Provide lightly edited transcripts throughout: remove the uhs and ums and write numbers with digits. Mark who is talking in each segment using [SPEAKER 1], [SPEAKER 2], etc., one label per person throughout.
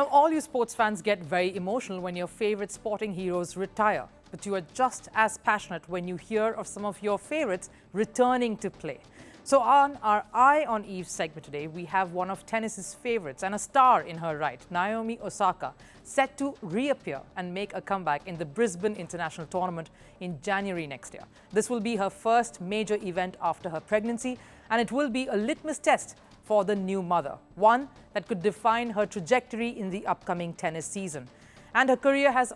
[SPEAKER 1] Now, all you sports fans get very emotional when your favorite sporting heroes retire. But you are just as passionate when you hear of some of your favorites returning to play. So on our Eye on Eve segment today, we have one of tennis's favorites and a star in her right, Naomi Osaka, set to reappear and make a comeback in the Brisbane International tournament in January next year. This will be her first major event after her pregnancy, and it will be a litmus test for the new mother, one that could define her trajectory in the upcoming tennis season. And her career has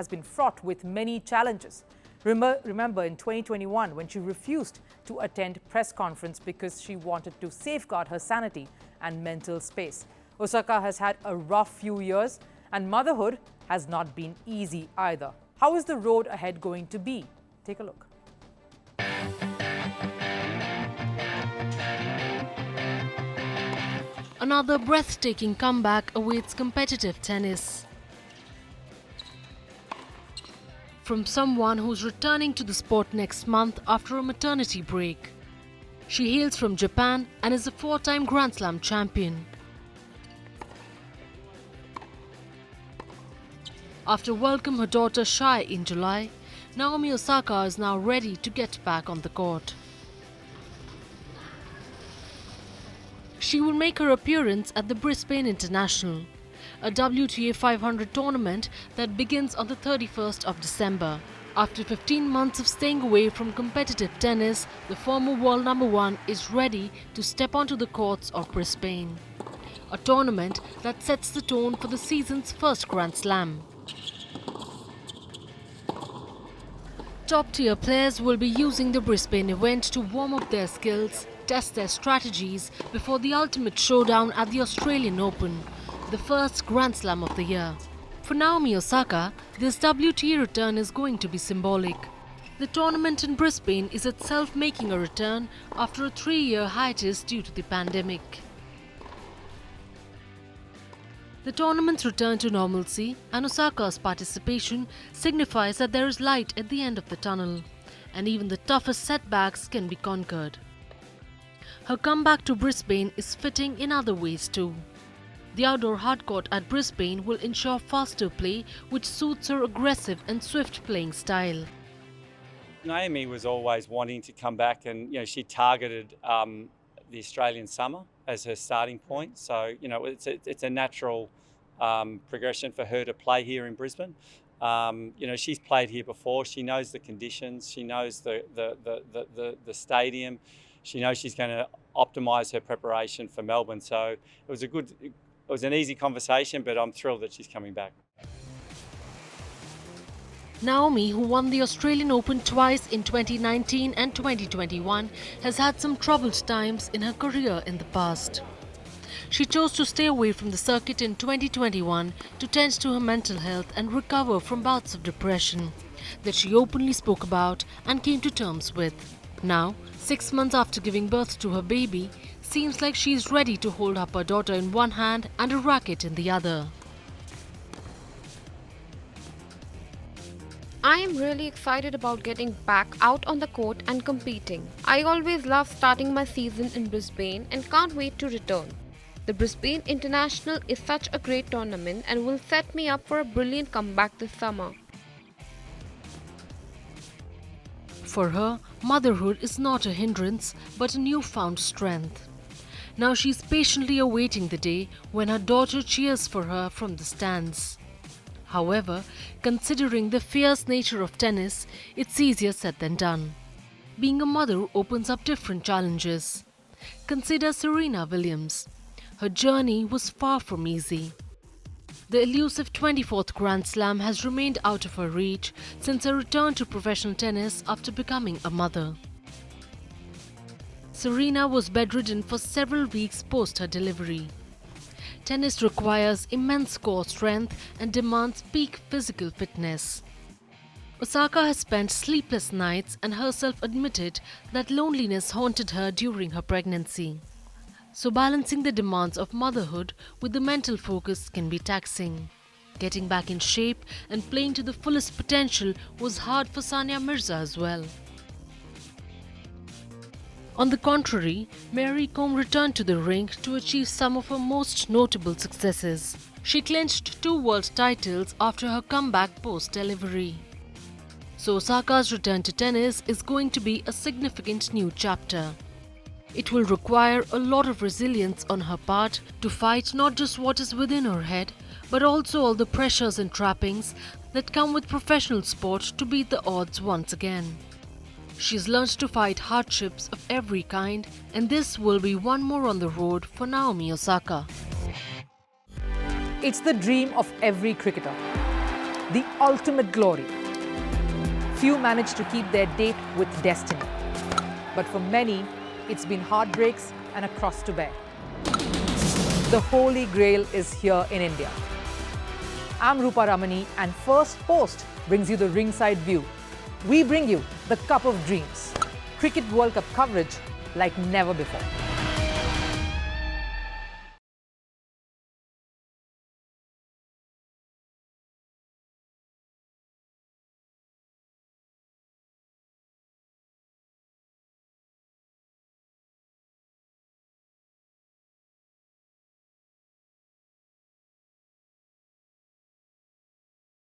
[SPEAKER 1] been fraught with many challenges. Remember in 2021 when she refused to attend press conference because she wanted to safeguard her sanity and mental space. Osaka has had a rough few years, and motherhood has not been easy either. How is the road ahead going to be? Take a look.
[SPEAKER 2] Another breathtaking comeback awaits competitive tennis. From someone who's returning to the sport next month after a maternity break. She hails from Japan and is a four-time Grand Slam champion. After welcoming her daughter Shai in July, Naomi Osaka is now ready to get back on the court. She will make her appearance at the Brisbane International, a WTA 500 tournament that begins on the 31st of December. After 15 months of staying away from competitive tennis, the former world number one is ready to step onto the courts of Brisbane, a tournament that sets the tone for the season's first Grand Slam. Top-tier players will be using the Brisbane event to warm up their skills, test their strategies before the ultimate showdown at the Australian Open, the first Grand Slam of the year. For Naomi Osaka, this WTA return is going to be symbolic. The tournament in Brisbane is itself making a return after a 3-year hiatus due to the pandemic. The tournament's return to normalcy and Osaka's participation signifies that there is light at the end of the tunnel, and even the toughest setbacks can be conquered. Her comeback to Brisbane is fitting in other ways too. The outdoor hardcourt at Brisbane will ensure faster play, which suits her aggressive and swift playing style.
[SPEAKER 3] Naomi was always wanting to come back, and she targeted the Australian summer as her starting point. So it's a natural progression for her to play here in Brisbane. She's played here before. She knows the conditions. She knows the stadium. She knows she's going to optimise her preparation for Melbourne. So it was an easy conversation, but I'm thrilled that she's coming back.
[SPEAKER 2] Naomi, who won the Australian Open twice in 2019 and 2021, has had some troubled times in her career in the past. She chose to stay away from the circuit in 2021 to tend to her mental health and recover from bouts of depression that she openly spoke about and came to terms with. Now, 6 months after giving birth to her baby, seems like she is ready to hold up her daughter in one hand and a racket in the other.
[SPEAKER 4] I am really excited about getting back out on the court and competing. I always love starting my season in Brisbane and can't wait to return. The Brisbane International is such a great tournament and will set me up for a brilliant comeback this summer.
[SPEAKER 2] For her, motherhood is not a hindrance but a newfound strength. Now she's patiently awaiting the day when her daughter cheers for her from the stands. However, considering the fierce nature of tennis, it's easier said than done. Being a mother opens up different challenges. Consider Serena Williams. Her journey was far from easy. The elusive 24th Grand Slam has remained out of her reach since her return to professional tennis after becoming a mother. Serena was bedridden for several weeks post her delivery. Tennis requires immense core strength and demands peak physical fitness. Osaka has spent sleepless nights and herself admitted that loneliness haunted her during her pregnancy. So balancing the demands of motherhood with the mental focus can be taxing. Getting back in shape and playing to the fullest potential was hard for Sania Mirza as well. On the contrary, Mary Kom returned to the ring to achieve some of her most notable successes. She clinched 2 world titles after her comeback post-delivery. So Osaka's return to tennis is going to be a significant new chapter. It will require a lot of resilience on her part to fight not just what is within her head, but also all the pressures and trappings that come with professional sport to beat the odds once again. She's learned to fight hardships of every kind, and this will be one more on the road for Naomi Osaka.
[SPEAKER 1] It's the dream of every cricketer, the ultimate glory. Few manage to keep their date with destiny, but for many, it's been heartbreaks and a cross to bear. The Holy Grail is here in India. I'm Rupha Ramani, and Firstpost brings you the ringside view. We bring you the Cup of Dreams, Cricket World Cup coverage like never before.